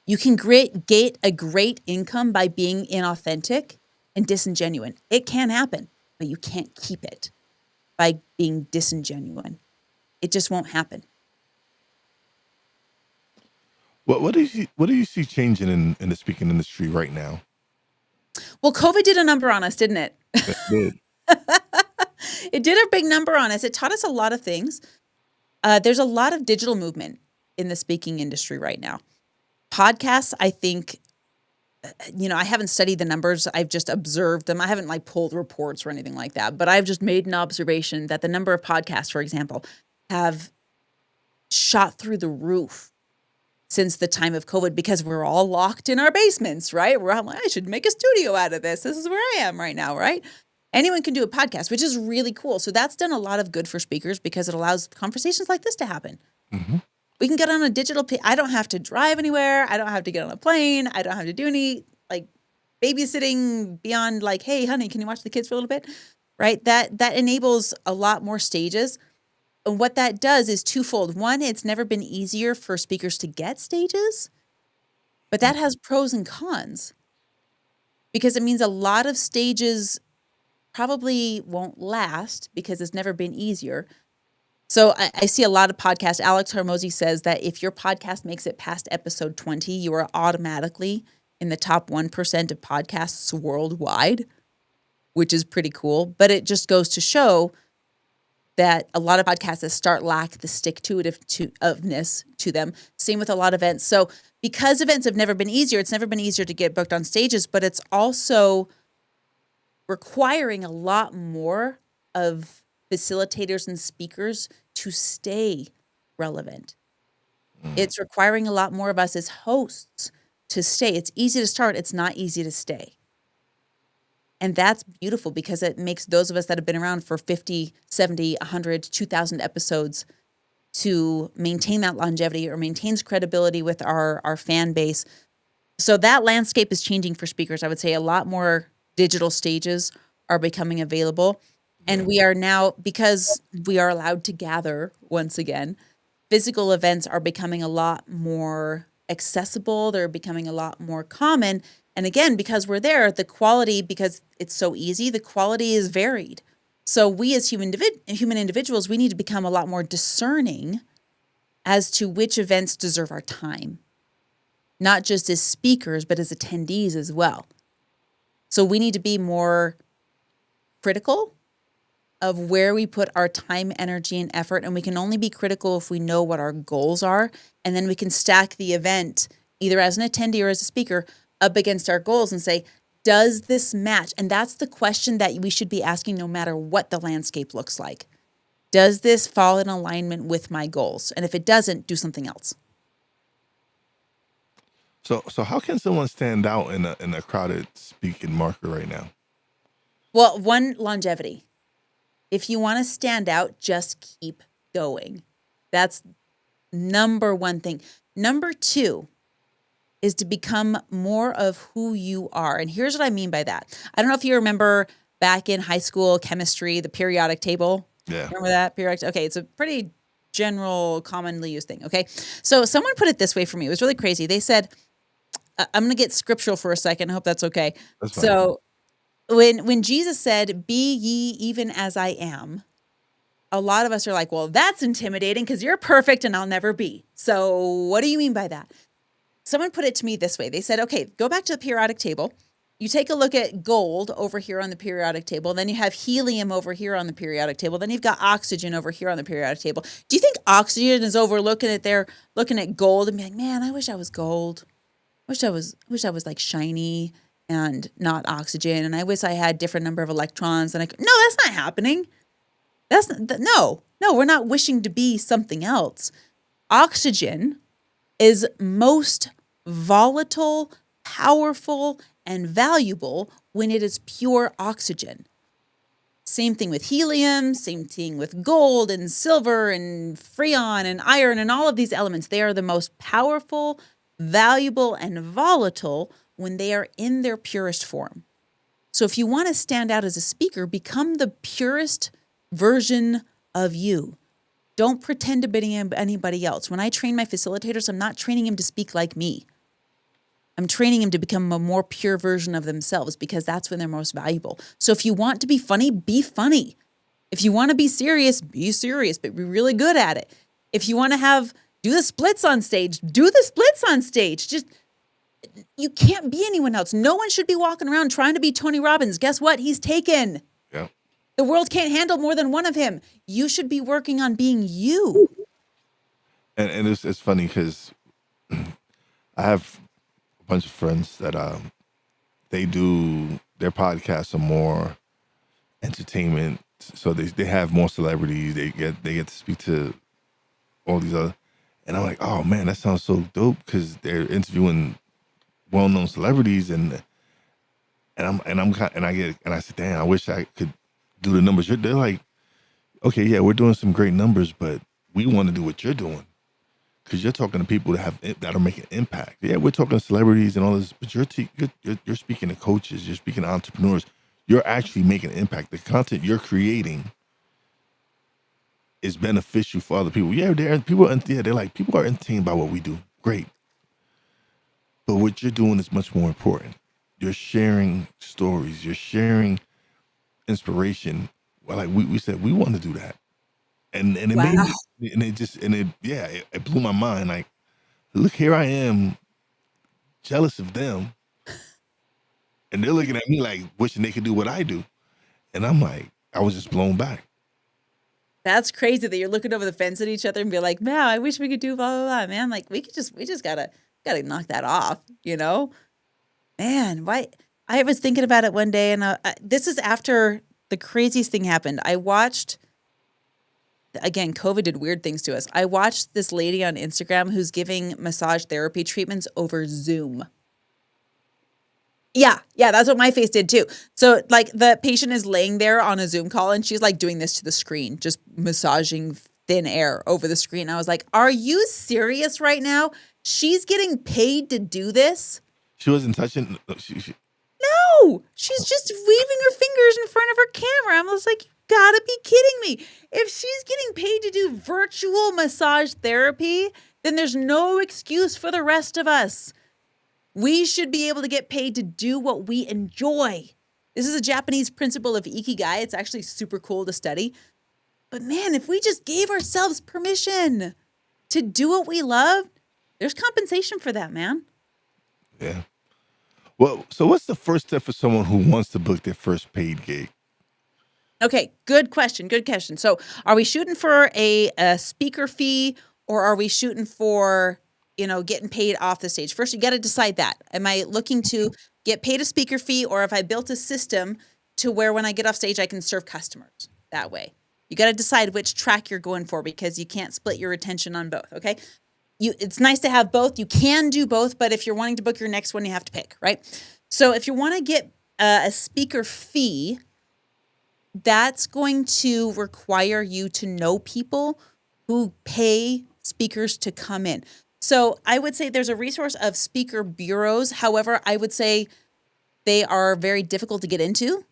[SPEAKER 2] You can get a great income by being inauthentic and disingenuine. It can happen, but you can't keep it by being disingenuine. It just won't happen.
[SPEAKER 1] What do you see changing in the speaking industry right now?
[SPEAKER 2] Well, COVID did a number on us, didn't it?
[SPEAKER 1] It did.
[SPEAKER 2] It did a big number on us. It taught us a lot of things. There's a lot of digital movement in the speaking industry right now. Podcasts, I think, I haven't studied the numbers. I've just observed them. I haven't pulled reports or anything like that, but I've just made an observation that the number of podcasts, for example, have shot through the roof since the time of COVID because we're all locked in our basements, right? We're all like, I should make a studio out of this. This is where I am right now, right? Anyone can do a podcast, which is really cool. So that's done a lot of good for speakers because it allows conversations like this to happen.
[SPEAKER 1] Mm-hmm.
[SPEAKER 2] We can get on a digital, I don't have to drive anywhere. I don't have to get on a plane. I don't have to do any babysitting beyond hey, honey, can you watch the kids for a little bit? Right? That enables a lot more stages. And what that does is twofold. One, it's never been easier for speakers to get stages, but that has pros and cons because it means a lot of stages probably won't last because it's never been easier. So I see a lot of podcasts. Alex Hormozy says that if your podcast makes it past episode 20, you are automatically in the top 1% of podcasts worldwide, which is pretty cool. But it just goes to show that a lot of podcasts that start lack the stick-to-itiveness to them. Same with a lot of events. So because events have never been easier, it's never been easier to get booked on stages, but it's also requiring a lot more of facilitators and speakers to stay relevant. It's requiring a lot more of us as hosts to stay. It's easy to start. It's not easy to stay. And that's beautiful because it makes those of us that have been around for 50, 70, 100, 2,000 episodes to maintain that longevity or maintains credibility with our fan base. So that landscape is changing for speakers. I would say a lot more digital stages are becoming available. And we are now, because we are allowed to gather once again, physical events are becoming a lot more accessible. They're becoming a lot more common. And again, because we're there, the quality, because it's so easy, the quality is varied. So we as human individuals, we need to become a lot more discerning as to which events deserve our time, not just as speakers, but as attendees as well. So we need to be more critical of where we put our time, energy, and effort. And we can only be critical if we know what our goals are. And then we can stack the event, either as an attendee or as a speaker, up against our goals and say, does this match? And that's the question that we should be asking no matter what the landscape looks like. Does this fall in alignment with my goals? And if it doesn't, do something else.
[SPEAKER 1] So how can someone stand out in a crowded speaking market right now?
[SPEAKER 2] Well, one, longevity. If you want to stand out, just keep going. That's number one thing. Number two is to become more of who you are. And here's what I mean by that. I don't know if you remember back in high school chemistry, the periodic table.
[SPEAKER 1] Yeah.
[SPEAKER 2] Remember that? Periodic? Okay, it's a pretty general, commonly used thing. Okay. So someone put it this way for me. It was really crazy. They said, I'm going to get scriptural for a second. I hope that's okay.
[SPEAKER 1] That's fine.
[SPEAKER 2] So when Jesus said, be ye even as I am, a lot of us are like, well, that's intimidating because you're perfect and I'll never be. So what do you mean by that? Someone put it to me this way. They said, okay, go back to the periodic table. You take a look at gold over here on the periodic table. Then you have helium over here on the periodic table. Then you've got oxygen over here on the periodic table. Do you think oxygen is over looking at gold and being like, man, I wish I was gold. Wish I was like shiny and not oxygen. And I wish I had different number of electrons. No, that's not happening. No, we're not wishing to be something else. Oxygen is most volatile, powerful, and valuable when it is pure oxygen. Same thing with helium, same thing with gold and silver and freon and iron and all of these elements. They are the most powerful, valuable, and volatile when they are in their purest form. So if you want to stand out as a speaker, become the purest version of you. Don't pretend to be anybody else. When I train my facilitators, I'm not training them to speak like me. I'm training them to become a more pure version of themselves because that's when they're most valuable. So if you want to be funny, be funny. If you want to be serious, but be really good at it. If you want to do the splits on stage, do the splits on stage. You can't be anyone else. No one should be walking around trying to be Tony Robbins. Guess what? He's taken.
[SPEAKER 1] Yeah.
[SPEAKER 2] The world can't handle more than one of him. You should be working on being you.
[SPEAKER 1] And it's funny because I have a bunch of friends that they do their podcasts are more entertainment, so they have more celebrities. They get to speak to all these other, and I'm like, oh man, that sounds so dope because they're interviewing well-known celebrities, and I said, damn, I wish I could do the numbers. They're like, okay, yeah, we're doing some great numbers, but we want to do what you're doing because you're talking to people that are making impact. Yeah, we're talking to celebrities and all this, but you're speaking to coaches, you're speaking to entrepreneurs. You're actually making an impact. The content you're creating is beneficial for other people. Yeah, they're like, people are entertained by what we do. Great. But what you're doing is much more important. You're sharing stories. You're sharing inspiration. Well, like we said, we want to do that. And it
[SPEAKER 2] Wow.
[SPEAKER 1] made me, it blew my mind. Like, look, here I am, jealous of them. And they're looking at me like wishing they could do what I do. And I'm like, I was just blown back.
[SPEAKER 2] That's crazy that you're looking over the fence at each other and be like, man, I wish we could do blah, blah, blah. Man, like we just gotta knock that off, you know? Man, why? I was thinking about it one day and this is after the craziest thing happened. I watched, again, COVID did weird things to us. I watched this lady on Instagram who's giving massage therapy treatments over Zoom. Yeah, that's what my face did too. So like the patient is laying there on a Zoom call and she's like doing this to the screen, just massaging thin air over the screen. I was like, are you serious right now? She's getting paid to do this?
[SPEAKER 1] She wasn't touching.
[SPEAKER 2] No, she's just weaving her fingers in front of her camera. I was like, you gotta be kidding me. If she's getting paid to do virtual massage therapy, then there's no excuse for the rest of us. We should be able to get paid to do what we enjoy. This is a Japanese principle of ikigai. It's actually super cool to study. But man, if we just gave ourselves permission to do what we love, there's compensation for that, man.
[SPEAKER 1] Yeah. Well, so what's the first step for someone who wants to book their first paid gig?
[SPEAKER 2] Okay, good question. Good question. So, are we shooting for a speaker fee, or are we shooting for, getting paid off the stage? First, you got to decide that. Am I looking to get paid a speaker fee, or have I built a system to where when I get off stage, I can serve customers that way? You got to decide which track you're going for, because you can't split your attention on both. Okay. It's nice to have both. You can do both, but if you're wanting to book your next one, you have to pick, right? So if you want to get a speaker fee, that's going to require you to know people who pay speakers to come in. So I would say there's a resource of speaker bureaus. However, I would say they are very difficult to get into.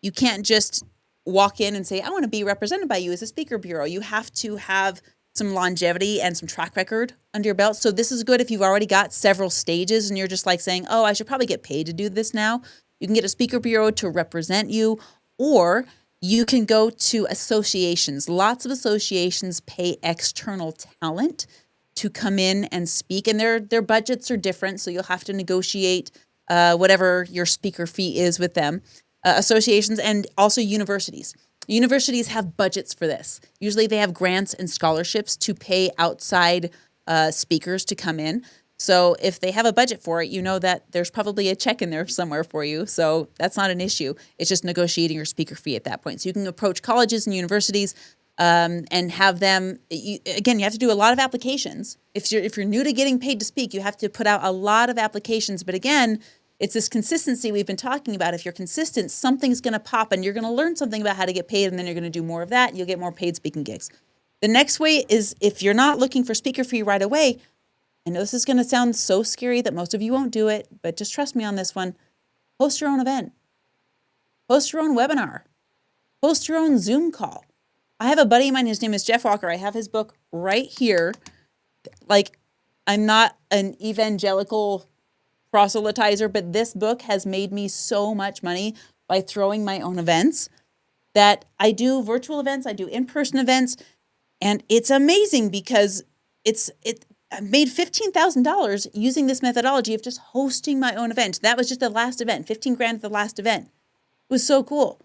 [SPEAKER 2] You can't just walk in and say, I want to be represented by you as a speaker bureau. You have to have some longevity and some track record under your belt. So this is good if you've already got several stages and you're just like saying, oh, I should probably get paid to do this now. You can get a speaker bureau to represent you, or you can go to associations. Lots of associations pay external talent to come in and speak, and their budgets are different, so you'll have to negotiate whatever your speaker fee is with them. Associations and also universities. Universities have budgets for this. Usually they have grants and scholarships to pay outside speakers to come in. So if they have a budget for it, you know that there's probably a check in there somewhere for you. So that's not an issue. It's just negotiating your speaker fee at that point. So you can approach colleges and universities and have them. Again, you have to do a lot of applications. If you're new to getting paid to speak, you have to put out a lot of applications. But again, it's this consistency we've been talking about. If you're consistent, something's going to pop, and you're going to learn something about how to get paid, and then you're going to do more of that, and you'll get more paid speaking gigs. The next way is, if you're not looking for speaker fee right away, I know this is going to sound so scary that most of you won't do it, but just trust me on this one. Host your own event. Host your own webinar. Host your own Zoom call. I have a buddy of mine, his name is Jeff Walker. I have his book right here. Like, I'm not an evangelical proselytizer, but this book has made me so much money by throwing my own events, that I do virtual events, I do in-person events, and it's amazing because I made $15,000 using this methodology of just hosting my own event. That was just the last event, 15 grand at the last event. It was so cool.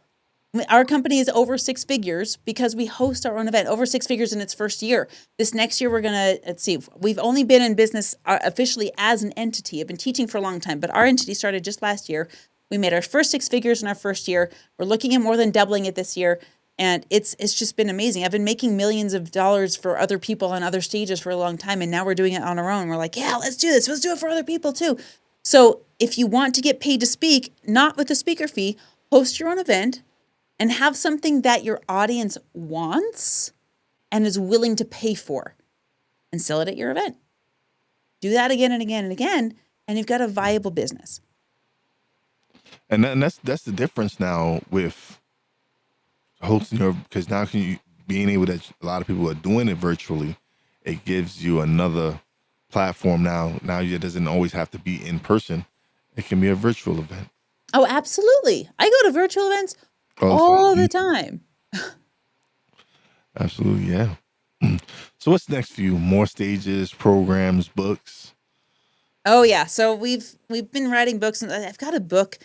[SPEAKER 2] Our company is over six figures because we host our own event, over six figures in its first year. This next year, we're going to, let's see, we've only been in business officially as an entity. I've been teaching for a long time, but our entity started just last year. We made our first six figures in our first year. We're looking at more than doubling it this year. And it's just been amazing. I've been making millions of dollars for other people on other stages for a long time. And now we're doing it on our own. We're like, yeah, let's do this. Let's do it for other people too. So if you want to get paid to speak, not with a speaker fee, host your own event and have something that your audience wants and is willing to pay for, and sell it at your event. Do that again and again and again, and you've got a viable business.
[SPEAKER 1] And that's the difference now with hosting your, because now being able that a lot of people are doing it virtually, it gives you another platform now. Now it doesn't always have to be in person. It can be a virtual event.
[SPEAKER 2] Oh, absolutely. I go to virtual events all the time.
[SPEAKER 1] Absolutely, yeah. So what's next for you? More stages, programs, books?
[SPEAKER 2] Oh yeah. So we've been writing books, and I've got a book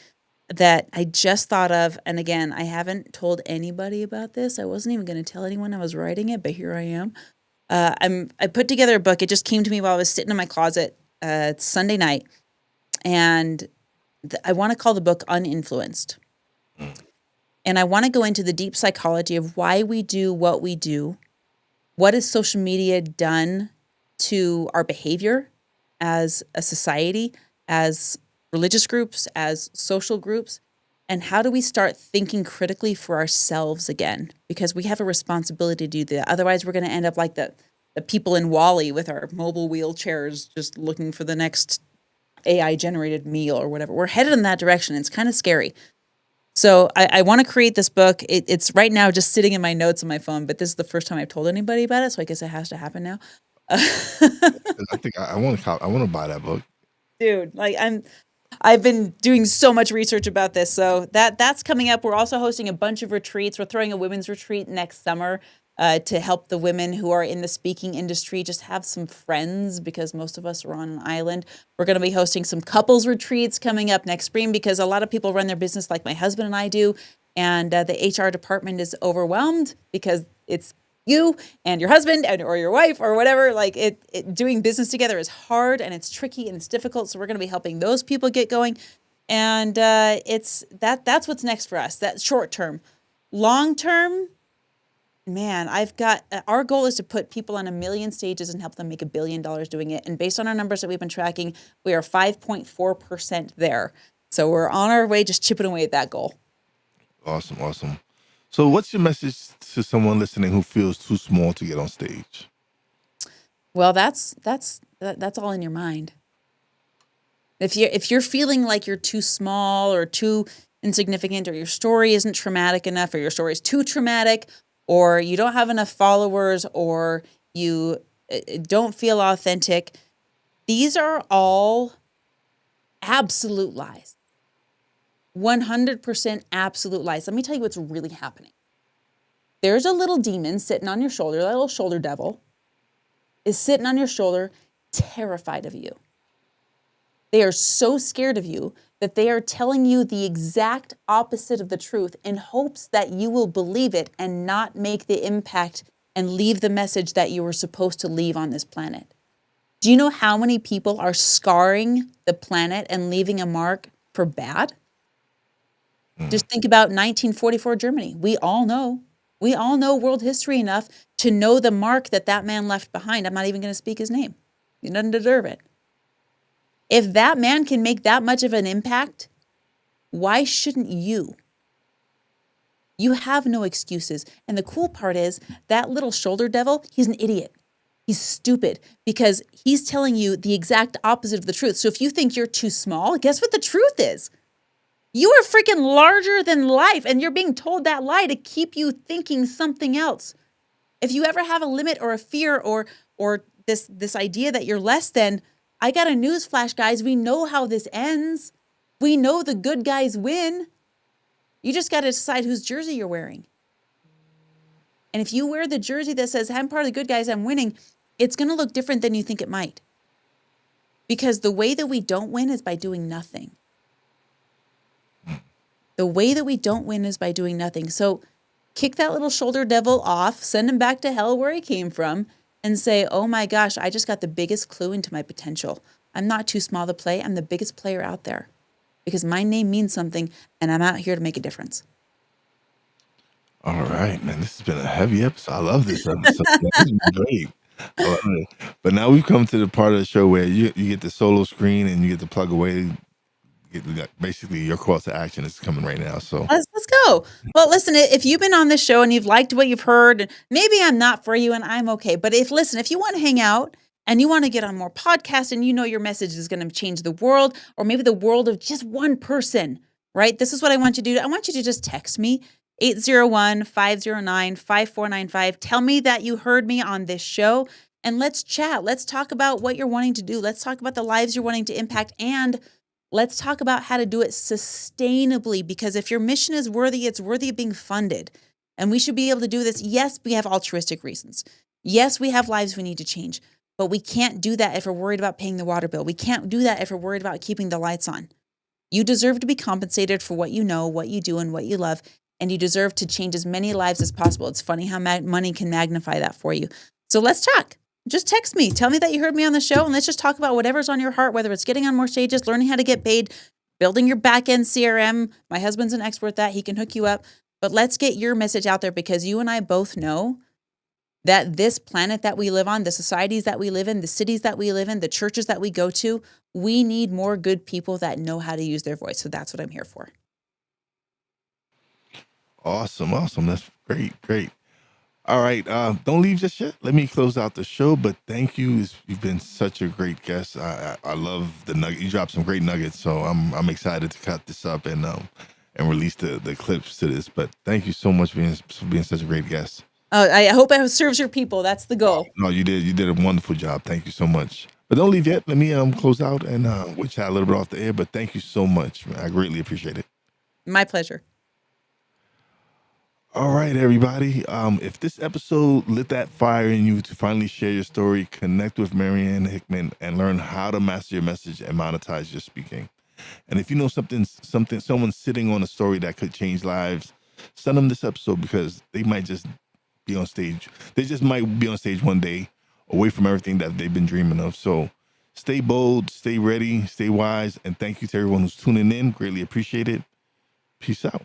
[SPEAKER 2] that I just thought of. And again, I haven't told anybody about this. I wasn't even going to tell anyone I was writing it, but here I am. I put together a book. It just came to me while I was sitting in my closet. It's Sunday night, and I want to call the book Uninfluenced. And I want to go into the deep psychology of why we do what we do. What has social media done to our behavior as a society, as religious groups, as social groups? And how do we start thinking critically for ourselves again? Because we have a responsibility to do that. Otherwise, we're going to end up like the people in WALL-E with our mobile wheelchairs just looking for the next AI-generated meal or whatever. We're headed in that direction. It's kind of scary. So I want to create this book. It's right now just sitting in my notes on my phone, but this is the first time I've told anybody about it, so I guess it has to happen now.
[SPEAKER 1] I think I want to buy that book.
[SPEAKER 2] Dude, like I've been doing so much research about this, so that's coming up. We're also hosting a bunch of retreats. We're throwing a women's retreat next summer to help the women who are in the speaking industry just have some friends, because most of us are on an island. We're going to be hosting some couples retreats coming up next spring, because a lot of people run their business like my husband and I do, and the HR department is overwhelmed because it's you and your husband or your wife or whatever. Like doing business together is hard and it's tricky and it's difficult. So we're going to be helping those people get going. And that's what's next for us. That short term. Long term, man, our goal is to put people on 1 million stages and help them make $1 billion doing it. And based on our numbers that we've been tracking, we are 5.4% there. So we're on our way, just chipping away at that goal.
[SPEAKER 1] Awesome. So what's your message to someone listening who feels too small to get on stage?
[SPEAKER 2] Well, that's all in your mind. If you're feeling like you're too small or too insignificant, or your story isn't traumatic enough, or your story is too traumatic, or you don't have enough followers, or you don't feel authentic, these are all absolute lies. 100% absolute lies. Let me tell you what's really happening. There's a little demon sitting on your shoulder, that little shoulder devil is sitting on your shoulder, terrified of you. They are so scared of you that they are telling you the exact opposite of the truth in hopes that you will believe it and not make the impact and leave the message that you were supposed to leave on this planet. Do you know how many people are scarring the planet and leaving a mark for bad? Just think about 1944 Germany. We all know world history enough to know the mark that man left behind. I'm not even going to speak his name. He doesn't deserve it. If that man can make that much of an impact, why shouldn't you? You have no excuses. And the cool part is that little shoulder devil, he's an idiot. He's stupid because he's telling you the exact opposite of the truth. So if you think you're too small, guess what the truth is? You are freaking larger than life, and you're being told that lie to keep you thinking something else. If you ever have a limit or a fear or this idea that you're less than, I got a news flash, guys. We know how this ends. We know the good guys win. You just got to decide whose jersey you're wearing. And if you wear the jersey that says, I'm part of the good guys, I'm winning, it's going to look different than you think it might. Because the way that we don't win is by doing nothing. The way that we don't win is by doing nothing. So kick that little shoulder devil off, send him back to hell where he came from, and say, oh my gosh, I just got the biggest clue into my potential. I'm not too small to play. I'm the biggest player out there because my name means something and I'm out here to make a difference.
[SPEAKER 1] All right, man. This has been a heavy episode. I love this episode. This has been great. I love it. But now we've come to the part of the show where you get the solo screen and you get to plug away. Basically, your call to action is coming right now. So
[SPEAKER 2] let's go. Well, listen, if you've been on this show and you've liked what you've heard, maybe I'm not for you and I'm okay. But if you want to hang out and you want to get on more podcasts and you know your message is going to change the world or maybe the world of just one person, right? This is what I want you to do. I want you to just text me 801-509-5495. Tell me that you heard me on this show and let's chat. Let's talk about what you're wanting to do. Let's talk about the lives you're wanting to impact and let's talk about how to do it sustainably, because if your mission is worthy, it's worthy of being funded. And we should be able to do this. Yes, we have altruistic reasons. Yes, we have lives we need to change, but we can't do that if we're worried about paying the water bill. We can't do that if we're worried about keeping the lights on. You deserve to be compensated for what you know, what you do, and what you love, and you deserve to change as many lives as possible. It's funny how money can magnify that for you. So let's talk. Just text me. Tell me that you heard me on the show, and let's just talk about whatever's on your heart, whether it's getting on more stages, learning how to get paid, building your back-end CRM. My husband's an expert at that. He can hook you up. But let's get your message out there because you and I both know that this planet that we live on, the societies that we live in, the cities that we live in, the churches that we go to, we need more good people that know how to use their voice. So that's what I'm here for.
[SPEAKER 1] Awesome. That's great. All right, don't leave just yet. Let me close out the show, but thank you. You've been such a great guest. I love the nugget. You dropped some great nuggets, so I'm excited to cut this up and release the clips to this. But thank you so much for being such a great guest.
[SPEAKER 2] I hope it serves your people. That's the goal.
[SPEAKER 1] No, you did. You did a wonderful job. Thank you so much. But don't leave yet. Let me close out and we'll chat a little bit off the air. But thank you so much. I greatly appreciate it.
[SPEAKER 2] My pleasure.
[SPEAKER 1] All right, everybody. If this episode lit that fire in you to finally share your story, connect with Marianne Hickman and learn how to master your message and monetize your speaking. And if you know someone sitting on a story that could change lives, Send them this episode because they might just be on stage. They just might be on stage one day, away from everything that they've been dreaming of. So stay bold, stay ready, stay wise, and thank you to everyone who's tuning in. Greatly appreciate it. Peace out.